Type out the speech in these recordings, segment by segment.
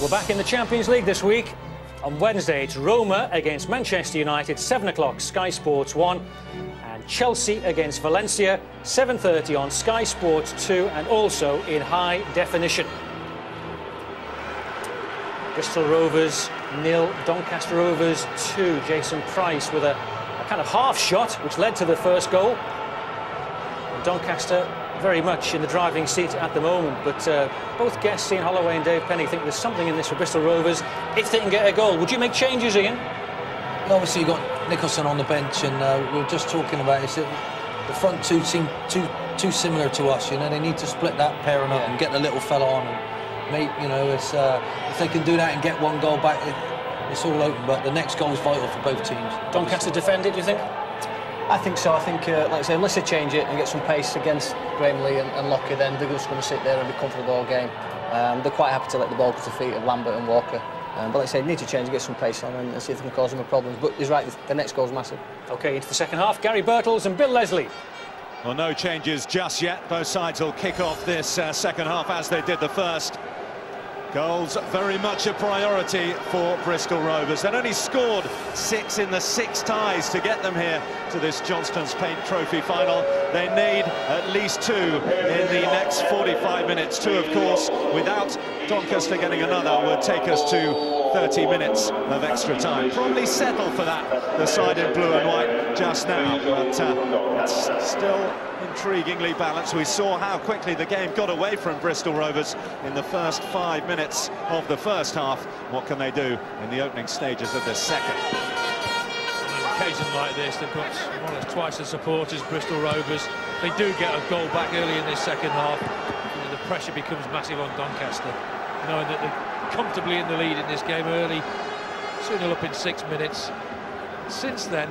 We're back in the Champions League this week. On Wednesday, it's Roma against Manchester United, 7 o'clock, Sky Sports 1. And Chelsea against Valencia, 7:30 on Sky Sports 2, and also in high definition. Bristol Rovers 0, Doncaster Rovers 2. Jason Price with a kind of half shot, which led to the first goal. And Doncaster very much in the driving seat at the moment, but both guests, Ian Holloway and Dave Penny, think there's something in this for Bristol Rovers if they can get a goal. Would you make changes, Ian? Well, obviously, you've got Nicholson on the bench, and we were just talking about it. The front two seem too similar to us. You know, they need to split that pairing up and get the little fella on. And make, you know, it's, if they can do that and get one goal back, it's all open. But the next goal is vital for both teams. Doncaster defend it, do you think? I think so. I think, like I say, unless they change it and get some pace against Graham Lee and Lockie, then they're just going to sit there and be comfortable all game. They're quite happy to let the ball go to the feet of Lambert and Walker. But like I say, they need to change and get some pace on and see if they can cause them a problem. But he's right, the next goal's massive. OK, into the second half, Gary Birtles and Bill Leslie. Well, no changes just yet. Both sides will kick off this second half as they did the first. Goals very much a priority for Bristol Rovers. They'd only scored 6 in the 6 ties to get them here to this Johnston's Paint Trophy final. They need at least 2 in the next 45 minutes. 2, of course, without Doncaster getting another, would take us to 30 minutes of extra time. Probably settle for that, the side in blue and white just now, but it's still intriguingly balanced. We saw how quickly the game got away from Bristol Rovers in the first 5 minutes of the first half. What can they do in the opening stages of the second? On an occasion like this, they've got more or less twice the supporters, Bristol Rovers. They do get a goal back early in this second half. You know, the pressure becomes massive on Doncaster, knowing that they're comfortably in the lead in this game early. 2-0 up in 6 minutes. Since then,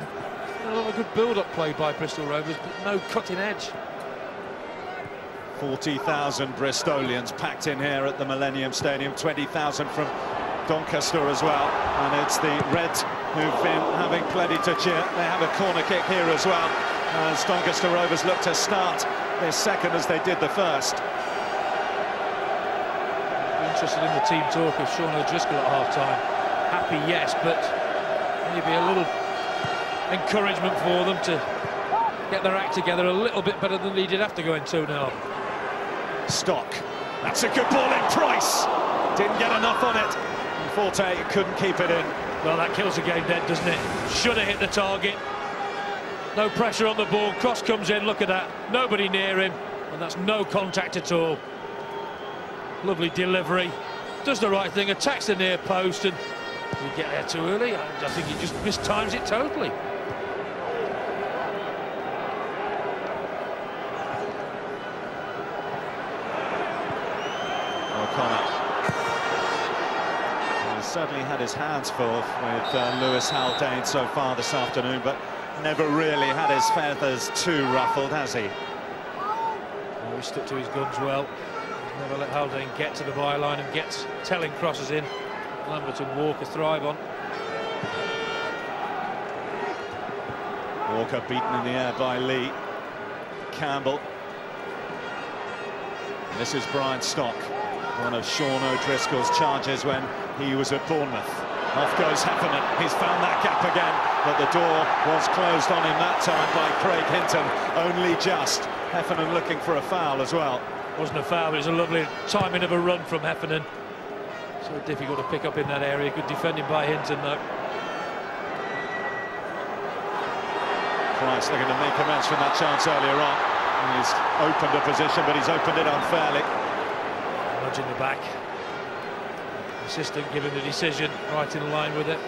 a lot of good build-up play by Bristol Rovers, but no cutting edge. 40,000 Bristolians packed in here at the Millennium Stadium, 20,000 from Doncaster as well, and it's the Reds who've been having plenty to cheer. They have a corner kick here as well, as Doncaster Rovers look to start their second as they did the first. Interested in the team talk of Sean O'Driscoll at half-time. Happy, yes, but maybe a little encouragement for them to get their act together a little bit better than they did after going 2-0. Stock. That's a good ball in. Price didn't get enough on it. And Forte couldn't keep it in. Well, that kills the game dead, doesn't it? Should have hit the target. No pressure on the ball. Cross comes in. Look at that. Nobody near him. And that's no contact at all. Lovely delivery. Does the right thing. Attacks the near post. And you get there too early. I think he just mistimes it totally. He's certainly had his hands full with Lewis Haldane so far this afternoon, but never really had his feathers too ruffled, has he? Well, he stuck to his guns well. He's never let Haldane get to the byline and gets telling crosses in. Lambert and Walker thrive on. Walker beaten in the air by Lee. Campbell. This is Brian Stock, one of Sean O'Driscoll's charges when he was at Bournemouth. Off goes Heffernan. He's found that gap again, but the door was closed on him that time by Craig Hinton. Only just. Heffernan looking for a foul as well. Wasn't a foul, but it was a lovely timing of a run from Heffernan. So difficult to pick up in that area. Good defending by Hinton, though. Price looking to make amends from that chance earlier on. He's opened a position, but he's opened it unfairly. Nudge in the back. Assistant giving the decision, right in line with it.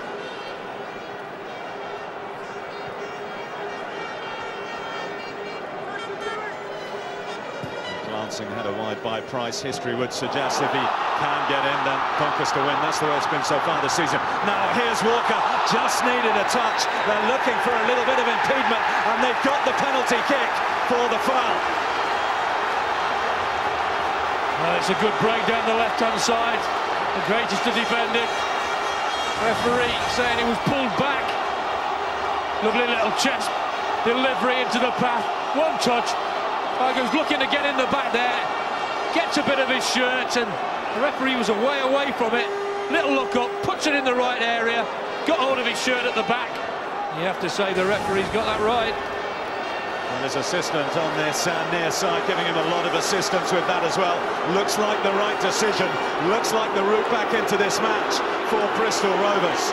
Glancing header wide by Price. History would suggest if he can get in, then Doncaster win. That's the way it's been so far this season. Now here's Walker, just needed a touch. They're looking for a little bit of impediment, and they've got the penalty kick for the foul. Well, it's a good break down the left-hand side. The greatest to defend it. Referee saying he was pulled back. Lovely little chest delivery into the path. One touch. Tiger's looking to get in the back there. Gets a bit of his shirt, and the referee was away from it. little look up, puts it in the right area, got hold of his shirt at the back. You have to say the referee's got that right. And his assistant on this near side giving him a lot of assistance with that as well. Looks like the right decision. Looks like the route back into this match for Bristol Rovers.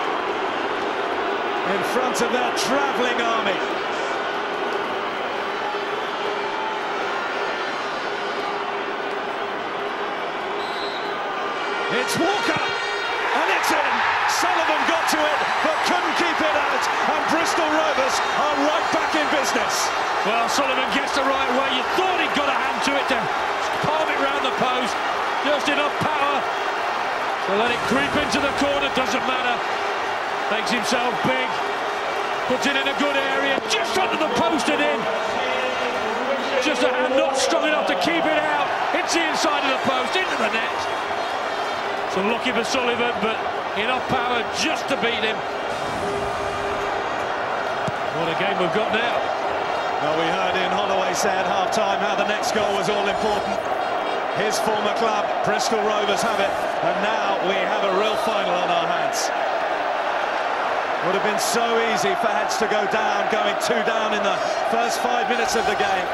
In front of their travelling army. It's Walker, and it's in. Sullivan got to it, but couldn't keep it out, and Bristol Rovers are right back in business. Well, Sullivan gets the right way. You thought he'd got a hand to it to palm it round the post. Just enough power to let it creep into the corner, doesn't matter. Makes himself big, puts it in a good area, just under the post and in. Just a hand not strong enough to keep it out. Hits the inside of the post, into the net. So lucky for Sullivan, but enough power just to beat him. What a game we've got now. Well, we heard Ian Holloway say at half-time how the next goal was all important. His former club, Bristol Rovers, have it, and now we have a real final on our hands. Would have been so easy for Heads to go down, going 2 down in the first 5 minutes of the game.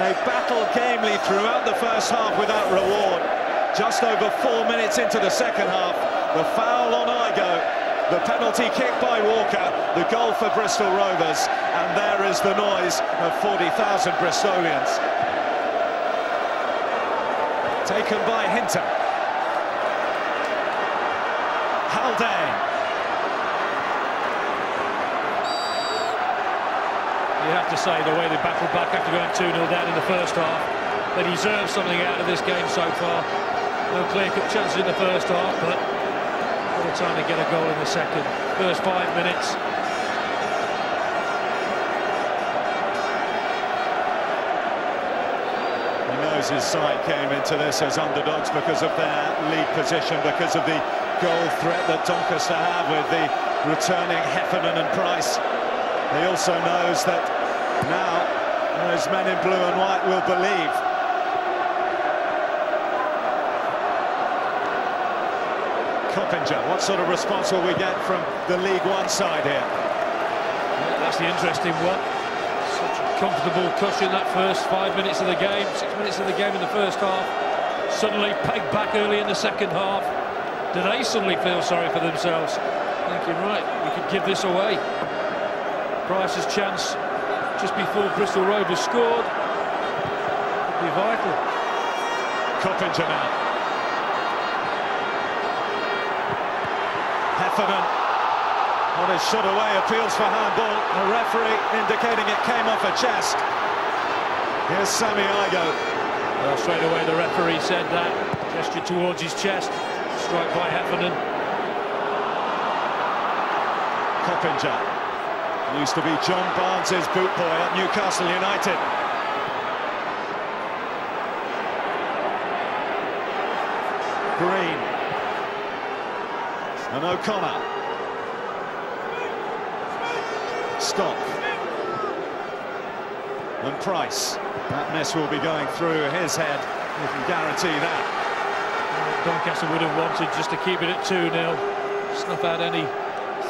They battled gamely throughout the first half without reward. Just over 4 minutes into the second half, the foul on Igo, the penalty kick by Walker, the goal for Bristol Rovers, and there is the noise of 40,000 Bristolians. Taken by Hinton. Haldane. You have to say the way they battled back after going 2-0 down in the first half, they deserve something out of this game so far. No clear-cut chances in the first half, but what a time to get a goal in the second. First 5 minutes. He knows his side came into this as underdogs because of their league position, because of the goal threat that Doncaster have with the returning Heffernan and Price. He also knows that now those men in blue and white will believe. Coppinger, what sort of response will we get from the League One side here? That's the interesting one. Such a comfortable cushion that first 5 minutes of the game, 6 minutes of the game in the first half. Suddenly pegged back early in the second half. Do they suddenly feel sorry for themselves? Thinking, right, we could give this away. Price's chance just before Bristol Rovers scored could be vital. Coppinger now. Heffernan on his shot away, appeals for handball. The referee indicating it came off a chest. Here's Sammy Igo. Well, straight away the referee said that. Gesture towards his chest. Strike by Heffernan. Coppinger. Used to be John Barnes's boot boy at Newcastle United. Green. And O'Connor. Stock. And Price. That miss will be going through his head. You can guarantee that. Doncaster would have wanted just to keep it at 2-0. Snuff out any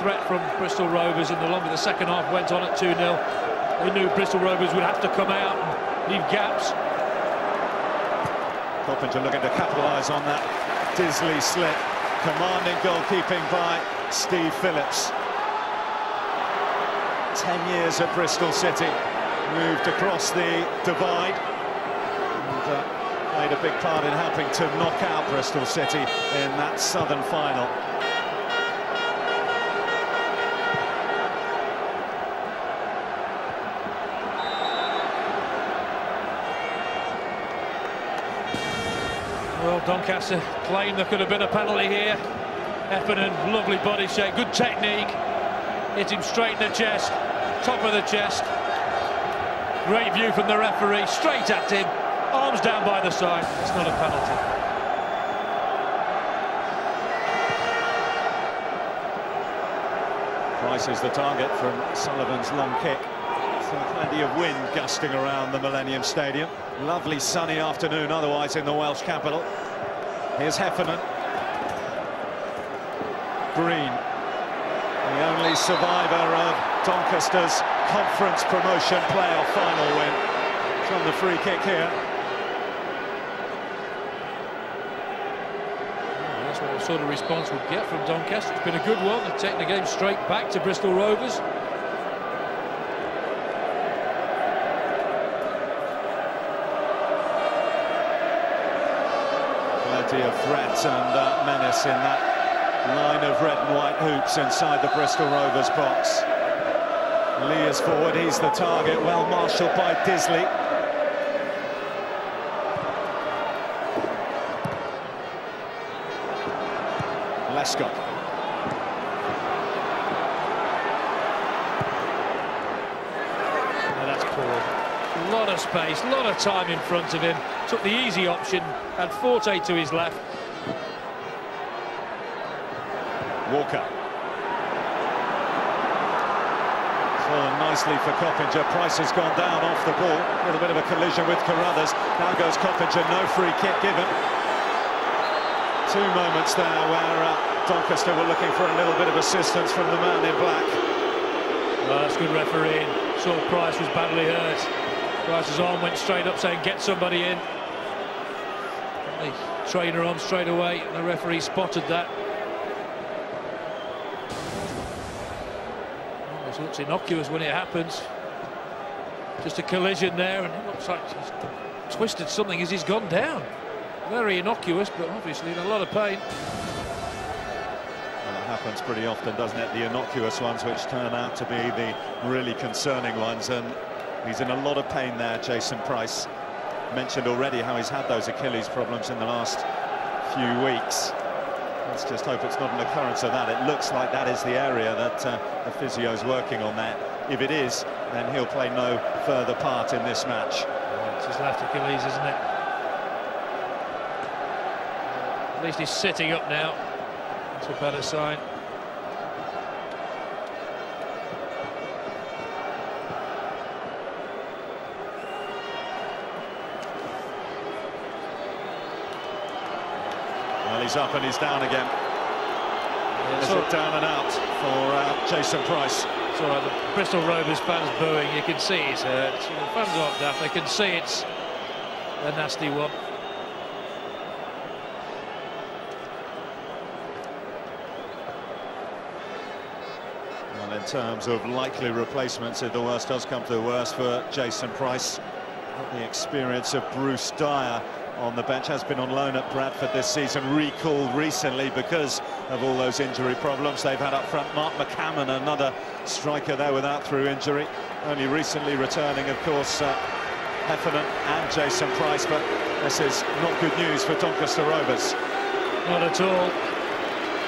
threat from Bristol Rovers, and the longer the second half went on at 2-0, they knew Bristol Rovers would have to come out and leave gaps. Coppinger looking to capitalise on that Disley slip. Commanding goalkeeping by Steve Phillips. 10 years at Bristol City, moved across the divide and played a big part in helping to knock out Bristol City in that Southern final. Well, Doncaster claimed there could have been a penalty here. Heffernan, lovely body shape, good technique. Hit him straight in the chest, top of the chest. Great view from the referee, straight at him, arms down by the side. It's not a penalty. Price is the target from Sullivan's long kick. So plenty of wind gusting around the Millennium Stadium. Lovely sunny afternoon otherwise in the Welsh capital. Here's Heffernan. Green, the only survivor of Doncaster's conference promotion playoff final win, from the free kick here. Well, that's what sort of response we'll get from Doncaster. It's been a good one. They've taken the game straight back to Bristol Rovers. Plenty of threat and menace in that line of red and white hoops inside the Bristol Rovers box. Lee is forward, he's the target, well marshalled by Disley. Lescott. Oh, that's poor. A lot of space, a lot of time in front of him. Took the easy option, had Forte to his left. Walker. Fallen nicely for Coppinger. Price has gone down off the ball. A little bit of a collision with Carruthers. Now goes Coppinger, no free kick given. Two moments there where Doncaster were looking for a little bit of assistance from the man in black. Well, that's good refereeing. Saw Price was badly hurt. Price's arm went straight up saying, get somebody in. The trainer on straight away, and the referee spotted that. Almost looks innocuous when it happens. Just a collision there, and it looks like he's twisted something as he's gone down. Very innocuous, but obviously in a lot of pain. Well, it happens pretty often, doesn't it? The innocuous ones, which turn out to be the really concerning ones, and he's in a lot of pain there, Jason Price. Mentioned already how he's had those Achilles problems in the last few weeks. Let's just hope it's not an occurrence of that. It looks like that is the area that the physio's working on there. If it is, then he'll play no further part in this match. It's his left Achilles, isn't it? At least he's sitting up now. That's a better sign. Well, he's up and he's down again. Yeah, Is it down and out for Jason Price? It's all right, the Bristol Rovers fans booing, you can see he's hurt. The fans aren't daft, they can see it's a nasty one. Well, in terms of likely replacements, if the worst does come to the worst for Jason Price, the experience of Bruce Dyer on the bench, has been on loan at Bradford this season, recalled recently because of all those injury problems they've had up front. Mark McCammon, another striker there without through injury, only recently returning, of course, Heffernan and Jason Price, but this is not good news for Doncaster Rovers. Not at all.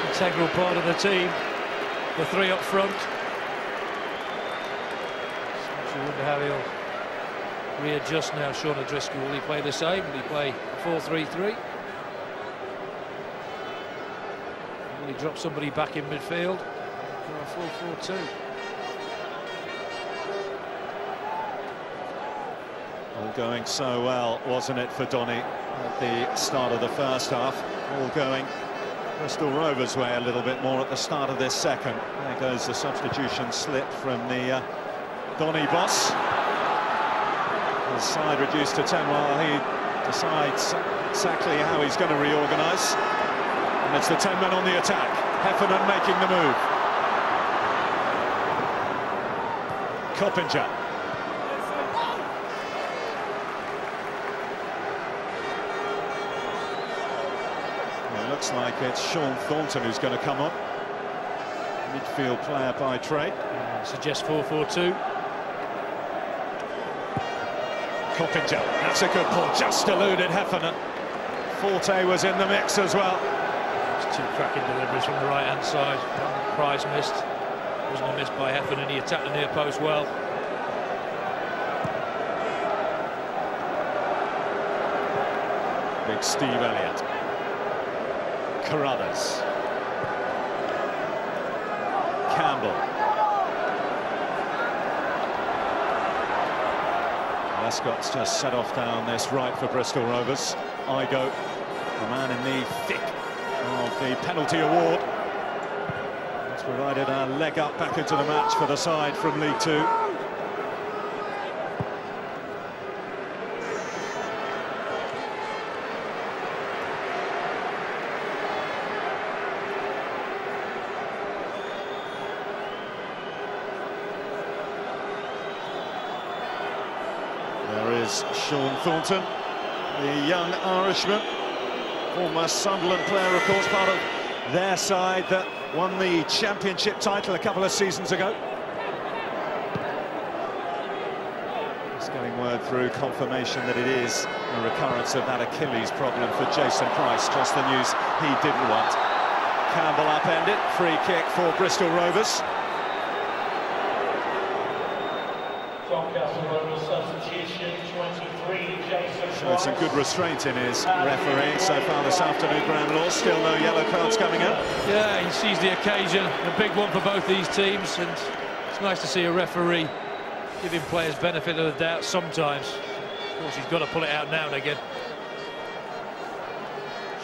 Integral part of the team, the three up front. So you wonder how he'll readjust now. Sean O'Driscoll, will he play the same? Will he play 4-3-3? Will he drop somebody back in midfield? Or a 4-4-2? All going so well, wasn't it, for Donny at the start of the first half? All going Bristol Rovers' way a little bit more at the start of this second. There goes the substitution slip from the Donny boss. His side reduced to 10 while he decides exactly how he's going to reorganise. And it's the 10 men on the attack. Heffernan making the move. Coppinger. Well, it looks like it's Sean Thornton who's going to come up. Midfield player by trade. Suggests 4-4-2. Coppinger, that's a good ball, just eluded Heffernan. Forte was in the mix as well. It's two cracking deliveries from the right-hand side. Price missed. Wasn't a miss by Heffernan, he attacked the near post well. Big Steve Elliott. Carruthers. Campbell. Lescott's just set off down this right for Bristol Rovers. Igo, the man in the thick of the penalty award. It's provided a leg up back into the match for the side from League Two. There is Sean Thornton, the young Irishman, former Sunderland player, of course, part of their side that won the championship title a couple of seasons ago. It's getting word through confirmation that it is a recurrence of that Achilles problem for Jason Price, just the news he didn't want. Campbell upended, free kick for Bristol Rovers. Doncaster Rovers substitution, 23, Jason. Showed some good restraint in his refereeing so far this afternoon, Graham Law. Still no yellow cards coming up. Yeah, he sees the occasion, a big one for both these teams, and it's nice to see a referee giving players benefit of the doubt sometimes. Of course, he's got to pull it out now and again.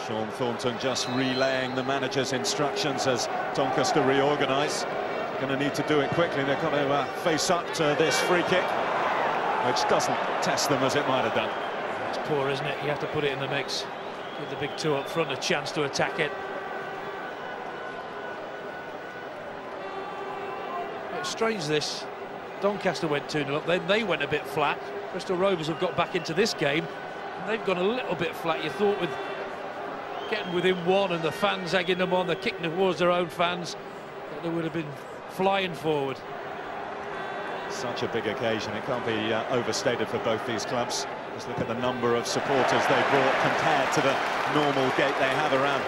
Sean Thornton just relaying the manager's instructions as Doncaster reorganise. Going to need to do it quickly. They've got to face up to this free kick, which doesn't test them as it might have done. It's poor, isn't it? You have to put it in the mix. Give the big two up front a chance to attack it. It's strange this. Doncaster went 2-0 up, then they went a bit flat. Bristol Rovers have got back into this game, and they've gone a little bit flat. You thought with getting within one and the fans egging them on, they're kicking towards their own fans, that they would have been flying forward. Such a big occasion, it can't be overstated for both these clubs. Just look at the number of supporters they brought compared to the normal gate they have, around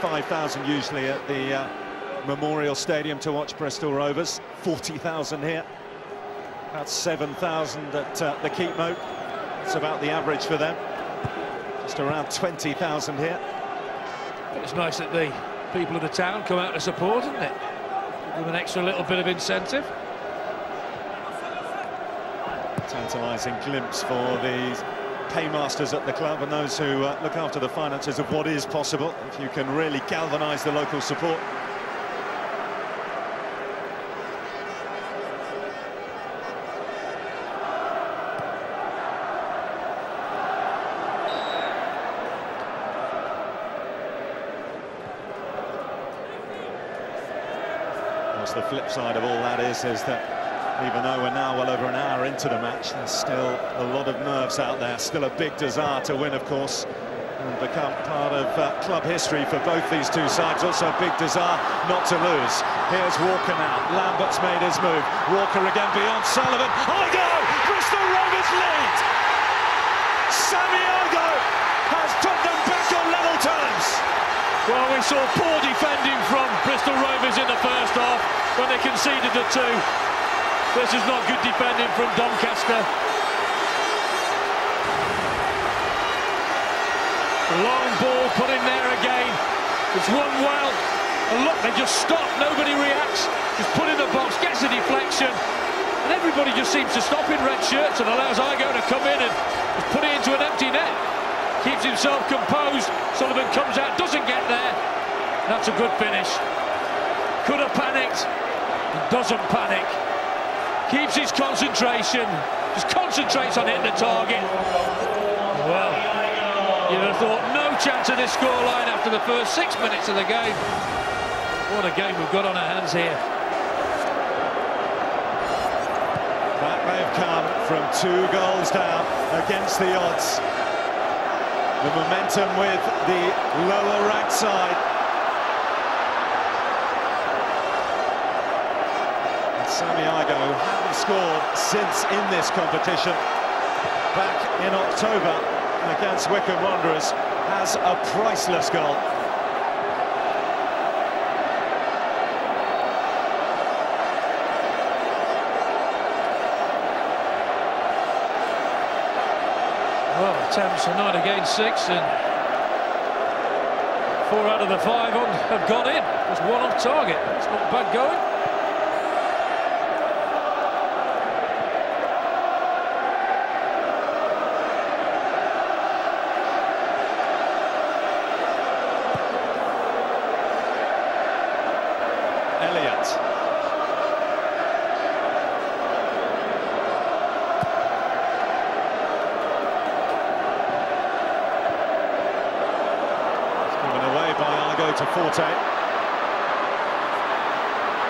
5,000 usually at the Memorial Stadium to watch Bristol Rovers. 40,000 here, about 7,000 at the Keep Moat. That's about the average for them. Just around 20,000 here. It's nice that the people of the town come out to support, isn't it? Give them an extra little bit of incentive. Tantalising glimpse for the paymasters at the club and those who look after the finances of what is possible if you can really galvanise the local support. The flip side of all that is that even though we're now well over an hour into the match, there's still a lot of nerves out there, still a big desire to win, of course, and become part of club history for both these two sides. Also a big desire not to lose. Here's Walker now, Lambert's made his move, Walker again beyond Sullivan. Igo! Bristol Rovers lead! Sammy Igo has put them back on level terms! Well, we saw poor defending from Bristol Rovers in the first half when they conceded the two. This is not good defending from Doncaster. Long ball put in there again. It's run well. And look, they just stop. Nobody reacts. Just put in the box, gets a deflection. And everybody just seems to stop in red shirts and allows Igo to come in and just put it into an empty net. Keeps himself composed. Sullivan comes out, doesn't get there. That's a good finish. Could have panicked, doesn't panic. Keeps his concentration, just concentrates on hitting the target. Well, you'd have thought no chance of this scoreline after the first 6 minutes of the game. What a game we've got on our hands here. That may have come from 2 goals down against the odds. The momentum with the lower-ranked side. And Sammy Igo, who hadn't scored since in this competition, back in October against Wycombe Wanderers, has a priceless goal. Well, attempts are 9 against 6, and 4 out of the 5 have gone in. Just 1 off target. It's not bad going. away to Forte.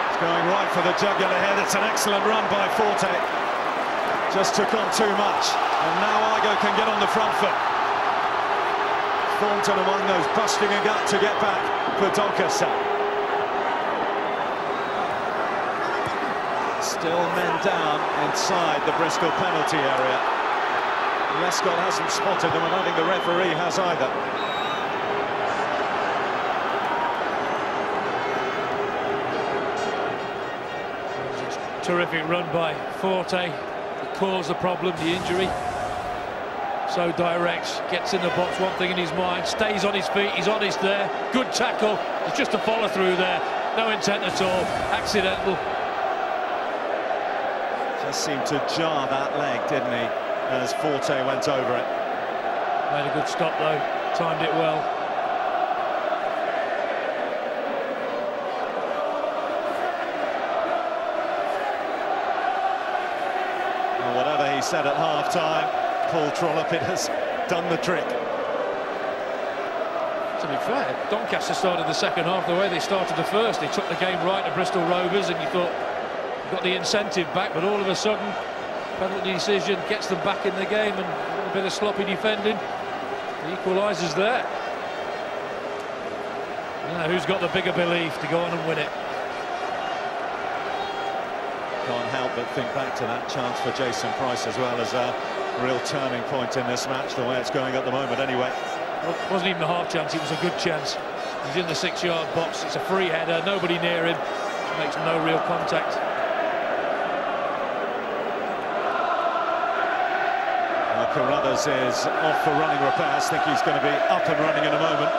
He's going right for the jugular head. It's an excellent run by Forte. Just took on too much, and now Igo can get on the front foot. Thornton among those busting a gut to get back for Doncaster. Still men down inside the Bristol penalty area. Lescott hasn't spotted them, and I think the referee has either. Terrific run by Forte that caused the problem, the injury. So direct, gets in the box, one thing in his mind, stays on his feet, he's honest there. Good tackle, it's just a follow through there. No intent at all, accidental. Just seemed to jar that leg, didn't he, as Forte went over it. Made a good stop though, timed it well. Well, whatever he said at half-time, Paul Trollope has done the trick. To be fair, Doncaster started the second half the way they started the first. They took the game right to Bristol Rovers, and you thought, got the incentive back, but all of a sudden, penalty decision gets them back in the game, and a little bit of sloppy defending. The equaliser's there. Now, who's got the bigger belief to go on and win it? Can't help but think back to that chance for Jason Price as well as a real turning point in this match, the way it's going at the moment anyway. Well, it wasn't even a half chance, it was a good chance. He's in the 6-yard box, it's a free header, nobody near him, makes no real contact. Carruthers is off for running repairs. I think he's going to be up and running in a moment.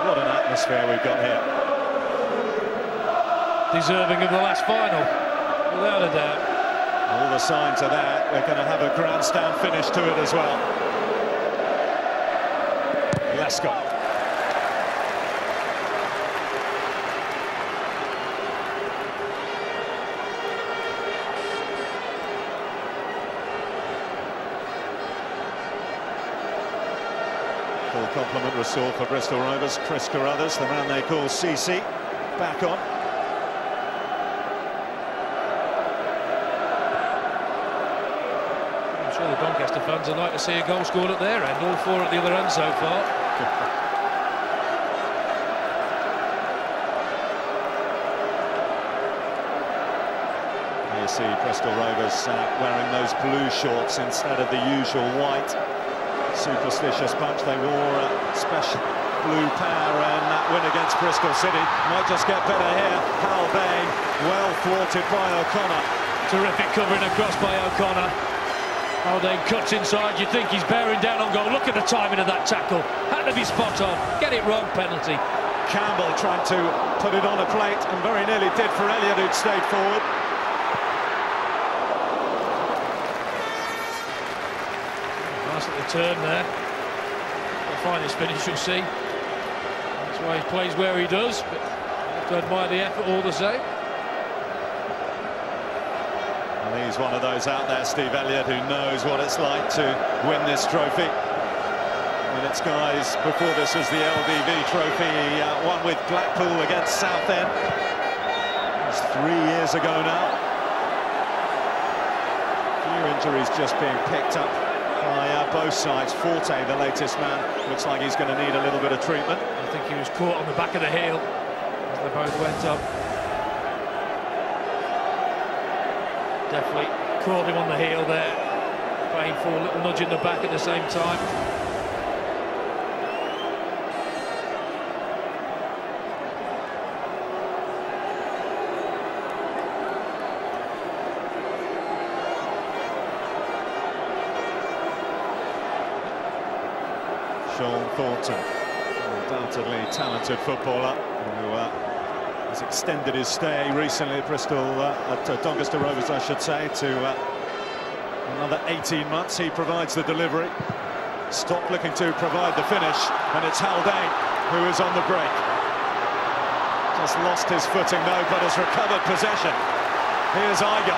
What an atmosphere we've got here. Deserving of the last final, without a doubt. All the signs are there. We're going to have a grandstand finish to it as well. Lescott. Full complement restored for Bristol Rovers. Chris Carruthers, the man they call CC, back on. I'm sure the Doncaster fans would like to see a goal scored at their end. All 4 at the other end so far. You see Bristol Rovers wearing those blue shorts instead of the usual white. Superstitious bunch. They wore a special blue pair in that win against Bristol City. Might just get better here. Haldane, well thwarted by O'Connor. Terrific covering across by O'Connor. Haldane cuts inside. You think he's bearing down on goal. Look at the timing of that tackle. Had to be spot on. Get it wrong, penalty. Campbell tried to put it on a plate and very nearly did for Elliott, who'd stayed forward. Nice little turn there. The finest finish you'll see. That's why he plays where he does, but you have to admire the effort all the same. And he's one of those out there, Steve Elliott, who knows what it's like to win this trophy. And it's guys, before this was the LDV trophy, he won with Blackpool against Southend. It's 3 years ago now. A few injuries just being picked up by both sides. Forte, the latest man, looks like he's going to need a little bit of treatment. I think he was caught on the back of the heel as they both went up. Definitely caught him on the heel there. Painful, little nudge in the back at the same time. Sean Thornton, undoubtedly talented footballer who has extended his stay recently at Bristol, at Doncaster Rovers, I should say, to another 18 months. He provides the delivery. Stock looking to provide the finish, and it's Haldane who is on the break. Just lost his footing though, but has recovered possession. Here's Igo.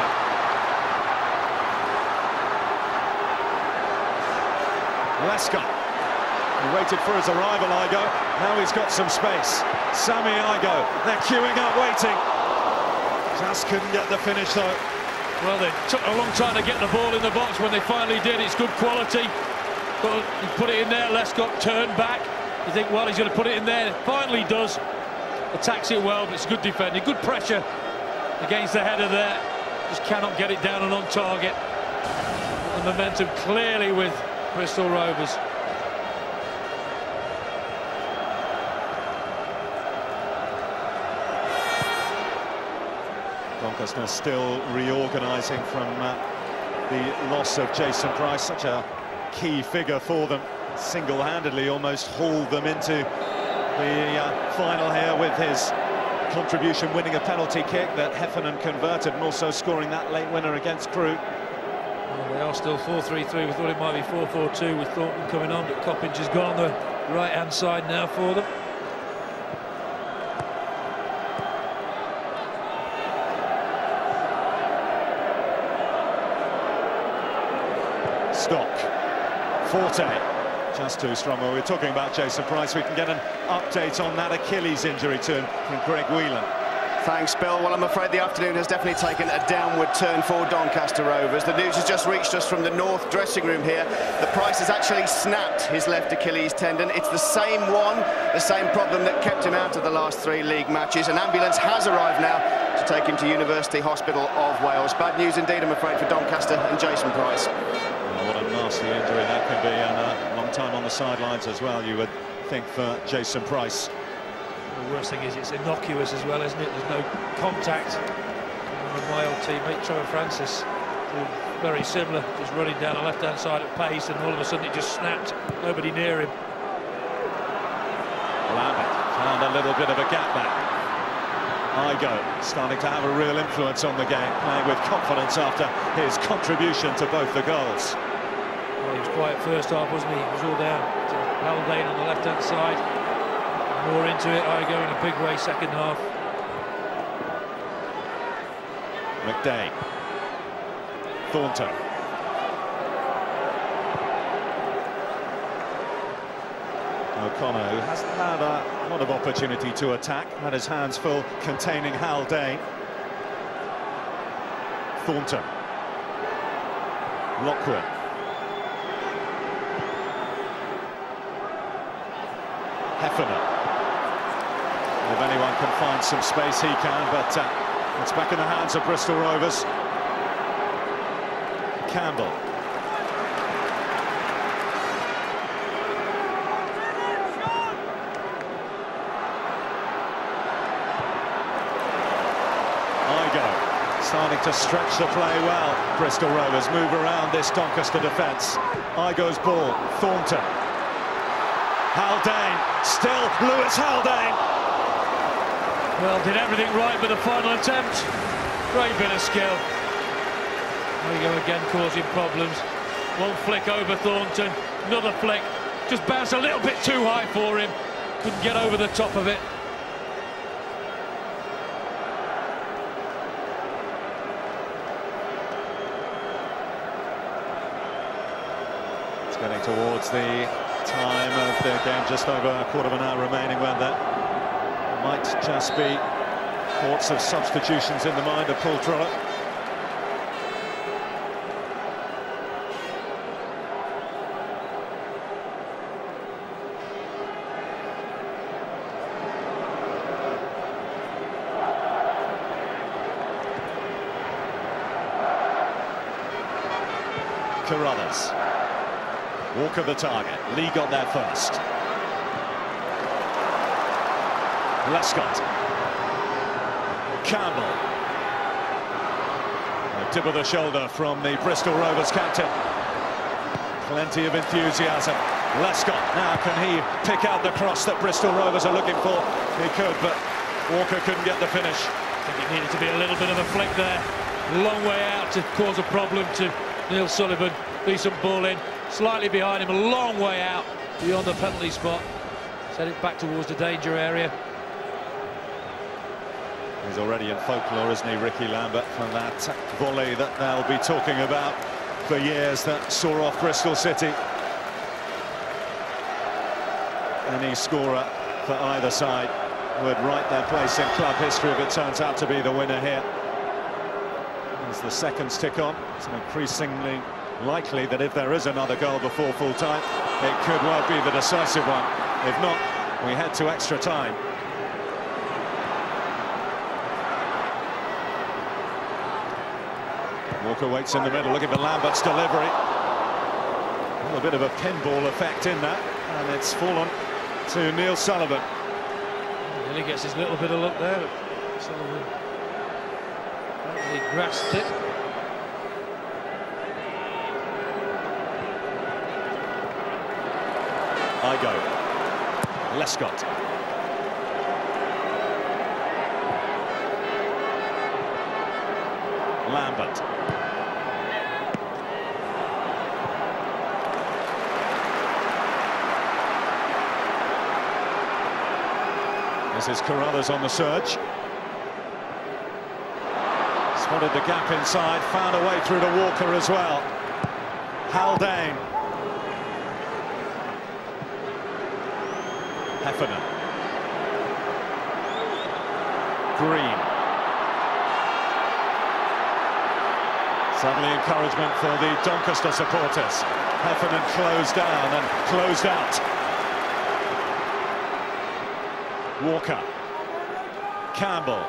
Lescott. He waited for his arrival, Igo. Now he's got some space. Sammy Igo. They're queuing up, waiting. Just couldn't get the finish, though. Well, they took a long time to get the ball in the box. When they finally did, it's good quality. But he put it in there. Lescott turned back. You think, well, he's going to put it in there. Finally does. Attacks it well, but it's good defending. Good pressure against the header there. Just cannot get it down and on target. The momentum clearly with Bristol Rovers. Doncaster still reorganising from the loss of Jason Price, such a key figure for them. Single-handedly almost hauled them into the final here with his contribution, winning a penalty kick that Heffernan converted, and also scoring that late winner against Crewe. Well, they are still 4-3-3. We thought it might be 4-4-2 with Thornton coming on, but Coppage has gone on the right-hand side now for them. Stock. Forte. Just too strong. Well, we're talking about Jason Price. We can get an update on that Achilles injury to him from Greg Whelan. Thanks, Bill. Well, I'm afraid the afternoon has definitely taken a downward turn for Doncaster Rovers. The news has just reached us from the North dressing room here. The Price has actually snapped his left Achilles tendon. It's the same one, the same problem that kept him out of the last 3 league matches. An ambulance has arrived now to take him to University Hospital of Wales. Bad news indeed, I'm afraid, for Doncaster and Jason Price. Well, what a nasty injury that could be, and a long time on the sidelines as well, you would think, for Jason Price. The worst thing is it's innocuous as well, isn't it? There's no contact. One of my old teammate, Trevor Francis, very similar, just running down the left-hand side at pace, and all of a sudden it just snapped. Nobody near him. Lambert found a little bit of a gap back. Igo starting to have a real influence on the game, playing with confidence after his contribution to both the goals. Well, he was quiet first half, wasn't he? He was all down to Haldane on the left-hand side. More into it, Igo in a big way second half. McDay. Thornton. O'Connor, who hasn't had a lot of opportunity to attack, had his hands full containing Haldane. Thornton. Lockwood. Heffernan. If anyone can find some space, he can, but it's back in the hands of Bristol Rovers. Campbell. Igo starting to stretch the play well. Bristol Rovers move around this Doncaster defence. Igo's ball. Thornton. Haldane. Still Lewis Haldane. Well, did everything right with the final attempt. Great bit of skill. There you go again, causing problems. One flick over Thornton, another flick. Just bounced a little bit too high for him. Couldn't get over the top of it. It's getting towards the time of the game, just over a quarter of an hour remaining, when that might just be thoughts of substitutions in the mind of Paul Trollope. Carruthers. Walker the target. Lee got there first. Lescott. Campbell. A tip of the shoulder from the Bristol Rovers captain. Plenty of enthusiasm. Lescott, now can he pick out the cross that Bristol Rovers are looking for? He could, but Walker couldn't get the finish. I think it needed to be a little bit of a flick there. Long way out to cause a problem to Neil Sullivan. Decent ball in, slightly behind him, a long way out beyond the penalty spot. Set it back towards the danger area. He's already in folklore, isn't he, Ricky Lambert, from that volley that they'll be talking about for years that saw off Bristol City. any scorer for either side would write their place in club history if it turns out to be the winner here. As the seconds tick on, it's increasingly likely that if there is another goal before full time, it could well be the decisive one. If not, we head to extra time. Walker waits in the middle, looking for Lambert's delivery. A little bit of a pinball effect in that, and it's fallen to Neil Sullivan. He gets his little bit of luck there. Sullivan he grasped it. Igo. Lescott. Lambert. This is Carruthers on the surge. Spotted the gap inside, found a way through to Walker as well. Haldane. Heffernan. Green. Suddenly encouragement for the Doncaster supporters. Heffernan closed down and closed out. Walker. Campbell.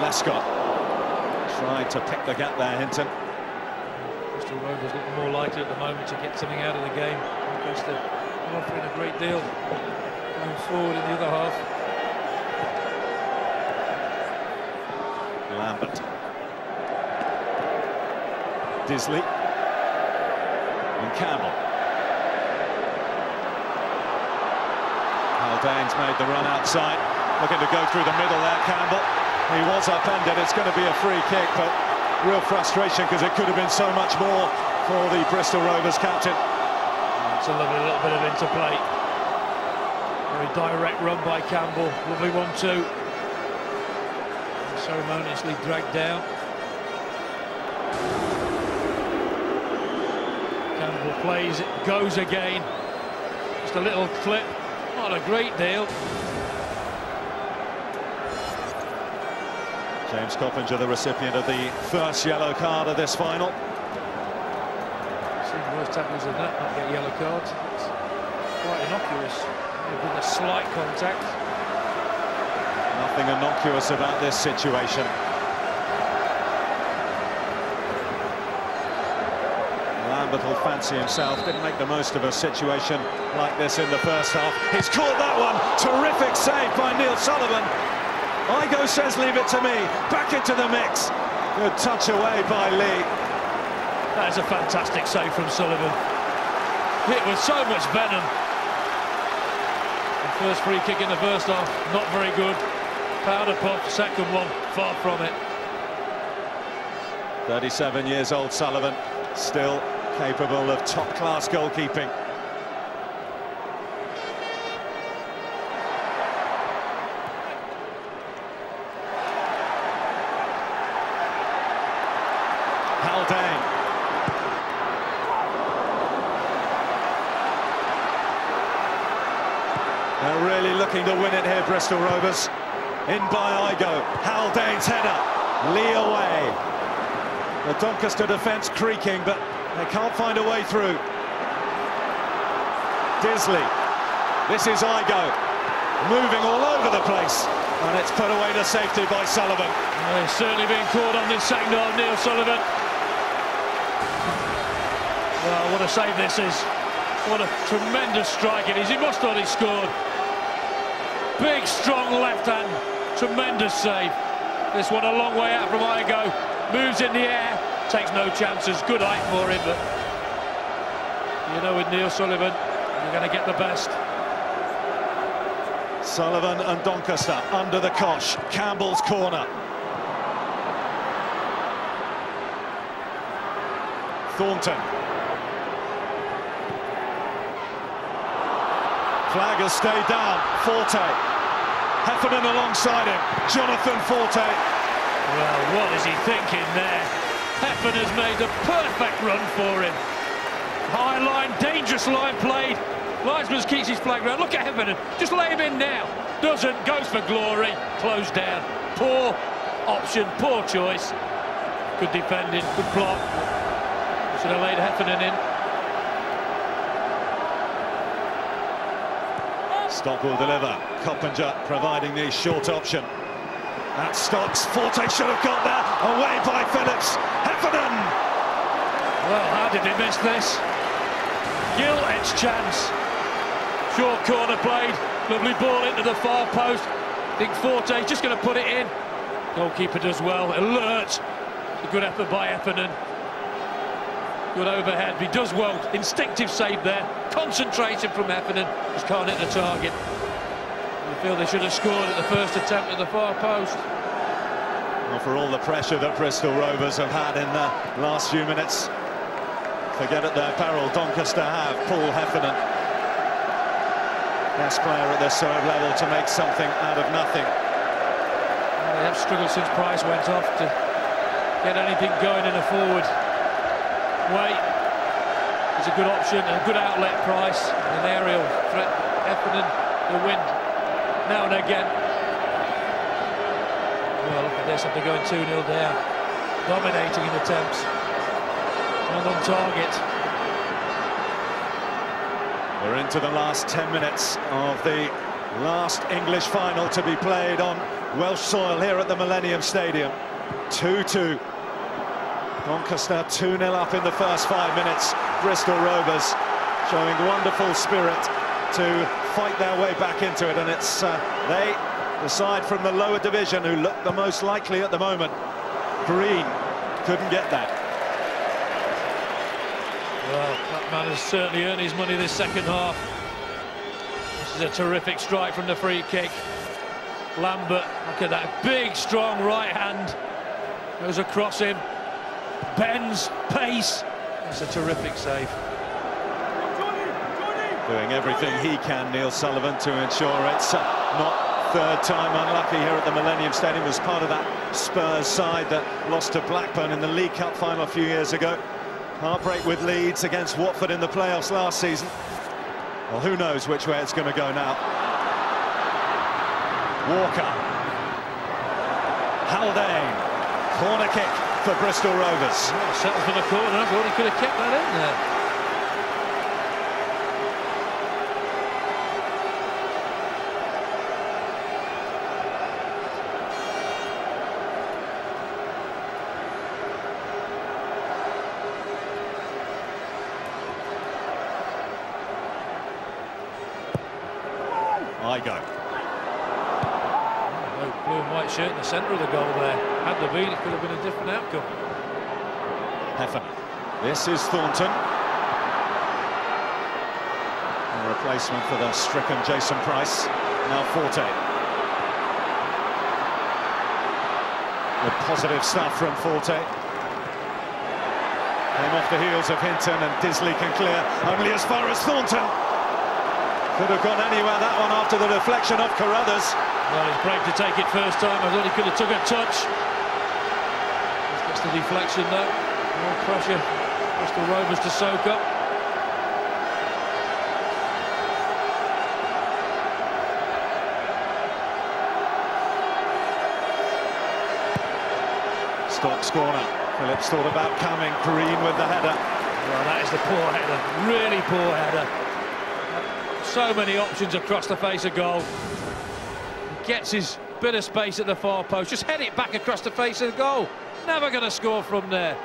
Lescott tried to pick the gap there, Hinton. Bristol Rovers looking more likely at the moment to get something out of the game. Doncaster offering a great deal going forward in the other half. Lambert. Disley. And Campbell. Haldane's made the run outside, looking to go through the middle there, Campbell. He was upended. It's going to be a free kick, but real frustration because it could have been so much more for the Bristol Rovers captain. It's a lovely little bit of interplay. Very direct run by Campbell. Lovely 1-2. Ceremoniously dragged down. Campbell plays, it goes again. Just a little clip, not a great deal. James Coppinger, the recipient of the first yellow card of this final. Seen worse tackles than that, not get yellow cards. It's quite innocuous. There's been a slight contact. Nothing innocuous about this situation. Lambert will fancy himself, didn't make the most of a situation like this in the first half. He's caught that one, terrific save by Neil Sullivan. Igo says leave it to me, back into the mix. Good touch away by Lee. That is a fantastic save from Sullivan. Hit with so much venom. The first free kick in the first half, not very good. Powder puff, second one, far from it. 37 years old Sullivan, still capable of top-class goalkeeping. Haldane. They're really looking to win it here, Bristol Rovers. In by Igo. Haldane's header. Lee away. The Doncaster defence creaking, but they can't find a way through. Disley. This is Igo. Moving all over the place. And it's put away to safety by Sullivan. Well, he's certainly been caught on this second half, Neil Sullivan. Well, what a save this is. What a tremendous strike it is. He must have scored. Big, strong left hand. Tremendous save. This one a long way out from Igo. Moves in the air. Takes no chances. Good height for him, but you know with Neil Sullivan, you're going to get the best. Sullivan and Doncaster under the cosh. Campbell's corner. Thornton. Flag has stayed down. Forte. Heffernan alongside him. Jonathan Forte. Well, what is he thinking there? Heffernan has made the perfect run for him. High line, dangerous line played. Linesman keeps his flag round. Look at Heffernan, just lay him in now. Doesn't, goes for glory, closed down. Poor option, poor choice. Good defending, good block. Should have laid Heffernan in. Stock will deliver. Coppinger providing the short option. That Stocks. Forte should have got there. Away by Phillips. Heffernan! Well, how did he miss this? Gill-edge chance. Short corner played. Lovely ball into the far post. I think Forte's just going to put it in. Goalkeeper does well. Alert. A good effort by Heffernan. Good overhead. He does well. Instinctive save there. Concentration from Heffernan. Just can't hit the target. I feel they should have scored at the first attempt at the far post. Well, for all the pressure that Bristol Rovers have had in the last few minutes, forget at their peril, Doncaster have. Paul Heffernan, best player at this sort of level to make something out of nothing. Well, they have struggled since Price went off to get anything going in a forward way. It's a good option and a good outlet. Price, an aerial threat. Heffernan, the wind. Now and again. Well, look at this, after going 2-0 down. Dominating in attempts. And on target. We're into the last 10 minutes of the last English final to be played on Welsh soil here at the Millennium Stadium. 2-2. Doncaster 2-0 up in the first 5 minutes. Bristol Rovers showing wonderful spirit to fight their way back into it, and it's they, the side from the lower division, who look the most likely at the moment. Green couldn't get that. Well, that man has certainly earned his money this second half. This is a terrific strike from the free kick. Lambert, look at that big, strong right hand. Goes across him. Bends, pace. It's a terrific save. Doing everything he can, Neil Sullivan, to ensure it's not third time unlucky here at the Millennium Stadium. Was part of that Spurs side that lost to Blackburn in the League Cup final a few years ago. Heartbreak with Leeds against Watford in the playoffs last season. Well, who knows which way it's going to go now. Walker. Haldane. Corner kick for Bristol Rovers. Oh, settled for the corner. I thought he could have kept that in there. I go. No blue and white shirt in the centre of the goal there. Had there been, it could have been a different outcome. Heffernan. This is Thornton. A replacement for the stricken Jason Price. Now Forte. Good positive stuff from Forte. Came off the heels of Hinton, and Disley can clear only as far as Thornton. Could have gone anywhere, that one, after the deflection of Carruthers. Well, he's brave to take it first time. I thought he could have took a touch. Just gets the deflection though. More pressure. Bristol Rovers to soak up. Stocks corner. Phillips thought about coming. Green with the header. Well, that is the poor header. Really poor header. So many options across the face of goal. He gets his bit of space at the far post. Just head it back across the face of the goal. Never going to score from there.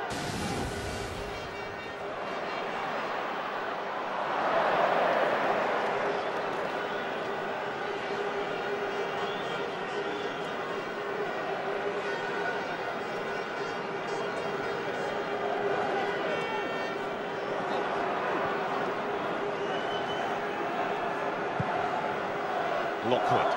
Lockwood.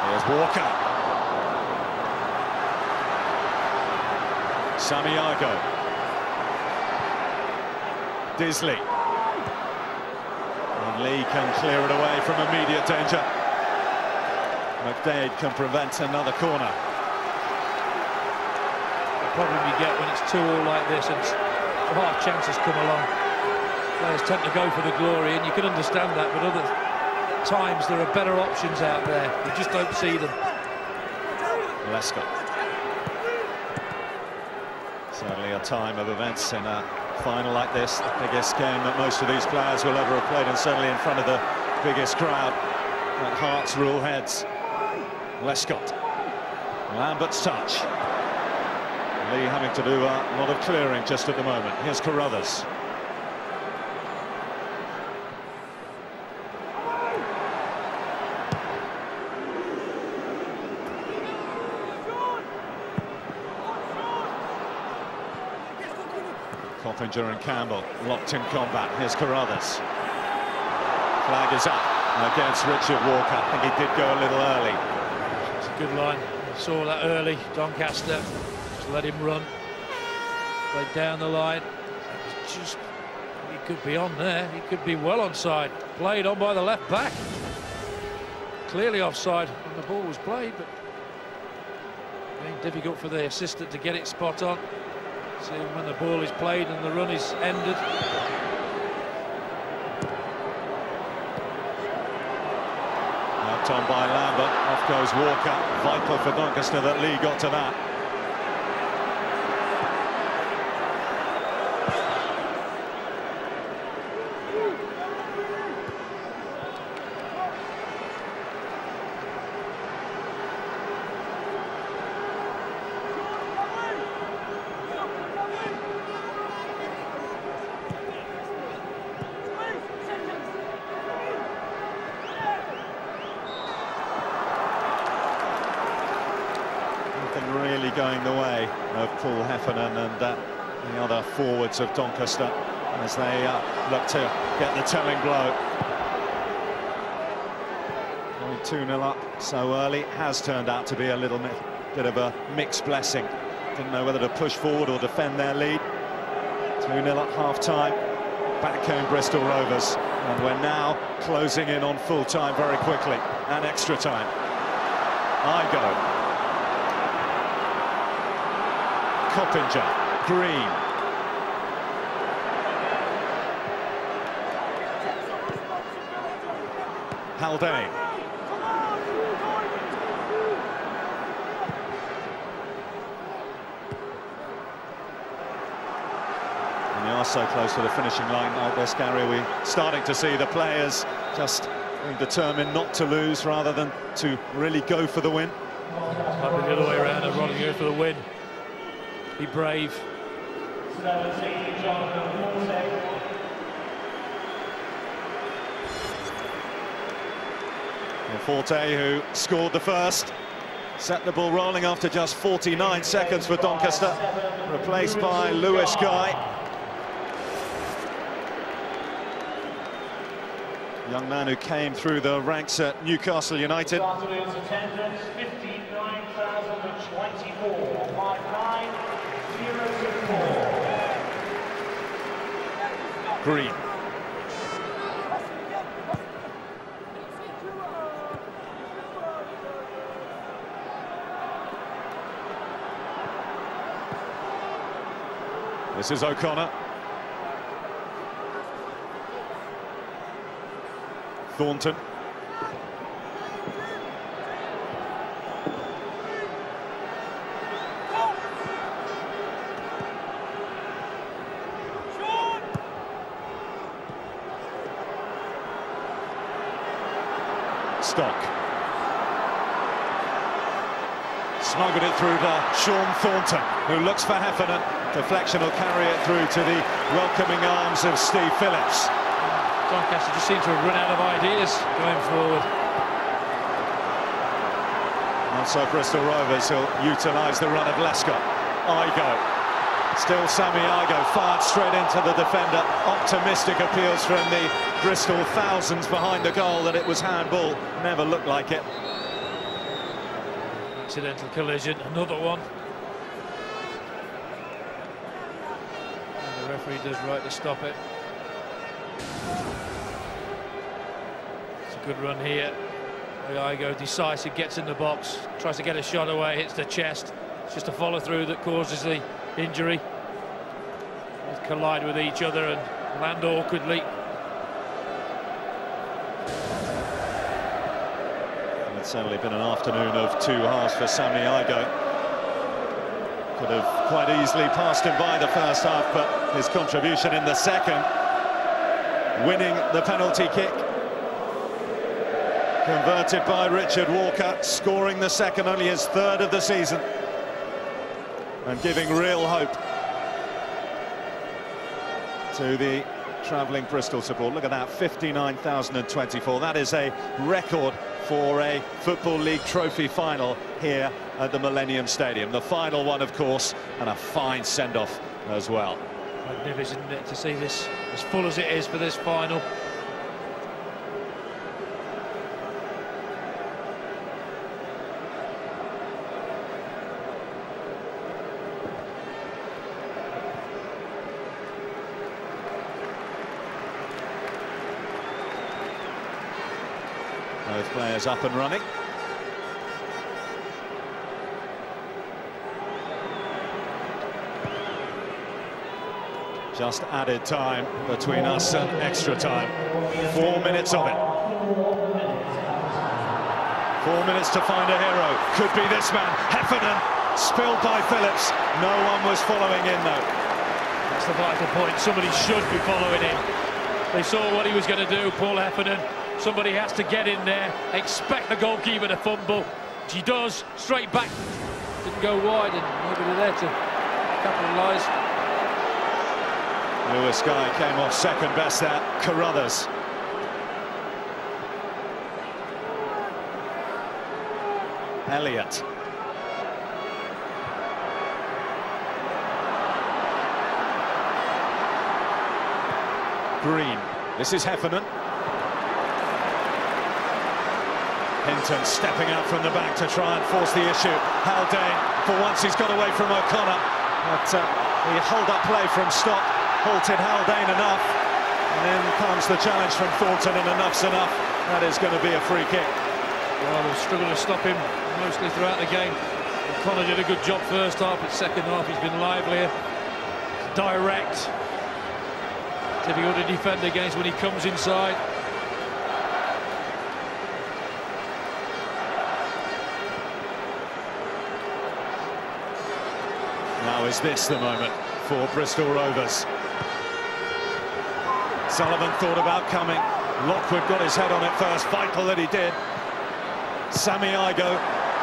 Here's Walker. Samiago. Disley. And Lee can clear it away from immediate danger. McDade can prevent another corner. The problem you get when it's 2-2 like this and half chances come along, players tend to go for the glory, and you can understand that, but other times there are better options out there. You just don't see them. Lescott. Certainly a time of events in a final like this, the biggest game that most of these players will ever have played, and certainly in front of the biggest crowd. Let hearts rule heads. Lescott. Lambert's touch. Lee having to do a lot of clearing just at the moment. Here's Carruthers. Coppinger and Campbell locked in combat. Here's Carruthers. Flag is up against Richard Walker. I think he did go a little early. It's a good line. Saw that early. Doncaster just let him run. Played down the line. Just, he could be on there. He could be well onside. Played on by the left back. Clearly offside when the ball was played, but being difficult for the assistant to get it spot on. See when the ball is played and the run is ended. Knocked on by Lambert, off goes Walker. Vital for Doncaster that Lee got to that. Really going the way of Paul Heffernan and the other forwards of Doncaster as they look to get the telling blow. Only 2-0 up so early has turned out to be a little bit of a mixed blessing. Didn't know whether to push forward or defend their lead. 2-0 at half-time. Back came Bristol Rovers, and we're now closing in on full-time very quickly and extra time. Igo. Coppinger, Green. Haldane. And they are so close to the finishing line out there, Scary. We're starting to see the players just being determined not to lose rather than to really go for the win. Might be the other way around, and Rodney go for the win. Be brave. And Forte, who scored the first, set the ball rolling after just 49 seconds for Doncaster, replaced by Lewis Guy. Young man who came through the ranks at Newcastle United. Attendance 59,024. 59,024. Green. This is O'Connor. Thornton. Stock. Smuggled it through to Sean Thornton, who looks for Heffernan. Deflection will carry it through to the welcoming arms of Steve Phillips. Doncaster just seem to have run out of ideas going forward. And so Bristol Rovers will utilise the run of Lescott. Igo. Still Sammy Igo, fired straight into the defender. Optimistic appeals from the Bristol thousands behind the goal that it was handball. Never looked like it. Accidental collision, another one. And the referee does right to stop it. Good run here. Igo decisive, gets in the box, tries to get a shot away, hits the chest. It's just a follow through that causes the injury. Both collide with each other and land awkwardly. It's certainly been an afternoon of two halves for Sammy Igo. Could have quite easily passed him by the first half, but his contribution in the second, winning the penalty kick, converted by Richard Walker, scoring the second, only his third of the season, and giving real hope to the travelling Bristol support. Look at that, 59,024. That is a record for a Football League trophy final here at the Millennium Stadium. The final one, of course, and a fine send-off as well. Magnificent, isn't it, to see this as full as it is for this final. Both players up and running. Just added time between us and extra time. 4 minutes of it. 4 minutes to find a hero. Could be this man, Heffernan, spilled by Phillips. No one was following in though. That's the vital point. Somebody should be following him. They saw what he was going to do, Paul Heffernan. Somebody has to get in there, expect the goalkeeper to fumble. He does, straight back. Didn't go wide, and nobody there to capitalise. Lewis Guy came off second best there, Carruthers. Elliott. Green. This is Heffernan. Hinton stepping out from the back to try and force the issue. Haldane, for once he's got away from O'Connor, but the hold-up play from Stock halted Haldane enough, and then comes the challenge from Thornton, and enough's enough. That is going to be a free kick. Well, they've struggled to stop him mostly throughout the game. O'Connor did a good job first half, but second half he's been livelier, direct. Difficult to defend against when he comes inside. Now is this the moment for Bristol Rovers? Sullivan thought about coming. Lockwood got his head on it first. Vital that he did. Sammy Igo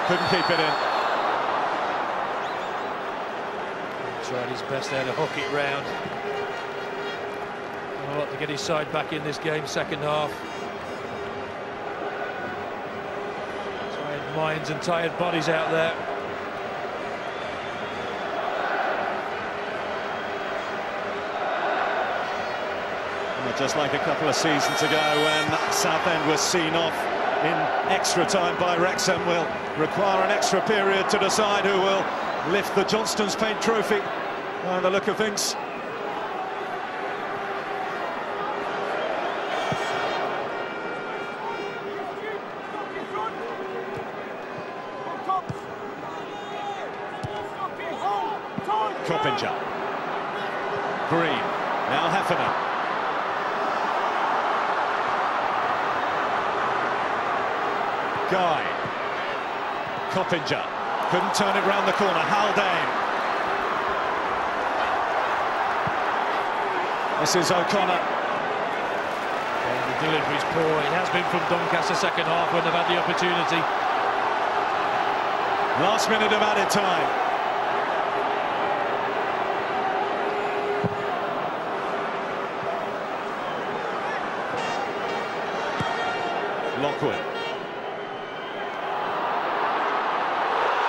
couldn't keep it in. Tried his best there to hook it round. A lot to get his side back in this game, second half. Tired minds and tired bodies out there. Just like a couple of seasons ago when Southend was seen off in extra time by Wrexham, will require an extra period to decide who will lift the Johnston's Paint Trophy by the look of things. Coppinger. Green. Now Heffernan. Guy. Coppinger couldn't turn it round the corner. Haldane. This is O'Connor. The delivery's poor. It has been from Doncaster second half when they've had the opportunity. Last minute of added time. Lockwood.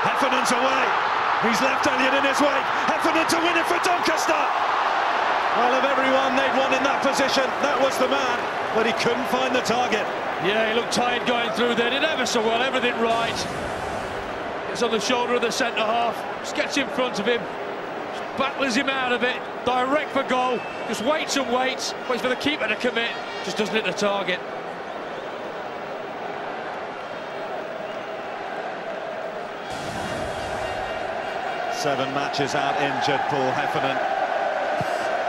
Heffernan's away. He's left Elliott in his wake. Heffernan to win it for Doncaster. Well, of everyone they'd want in that position, that was the man, but he couldn't find the target. Yeah, he looked tired going through there. Did ever so well, everything right. Gets on the shoulder of the centre half, just gets in front of him, just battles him out of it, direct for goal, just waits and waits for the keeper to commit, just doesn't hit the target. 7 matches out injured, Paul Heffernan.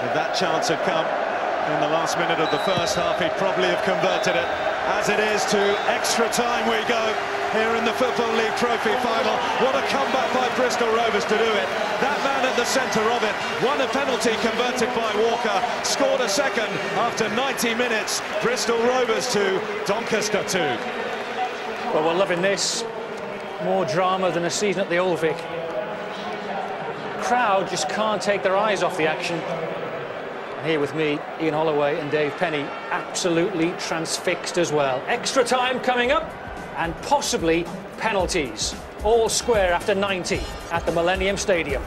If that chance had come in the last minute of the first half, he'd probably have converted it. As it is, to extra time we go here in the Football League Trophy final. What a comeback by Bristol Rovers to do it. That man at the centre of it won a penalty converted by Walker, scored a second after 90 minutes. Bristol Rovers 2, Doncaster 2. Well, we're loving this. More drama than a season at the Old Vic. Crowd just can't take their eyes off the action. Here with me, Ian Holloway and Dave Penny, absolutely transfixed as well. Extra time coming up, and possibly penalties. All square after 90 at the Millennium Stadium.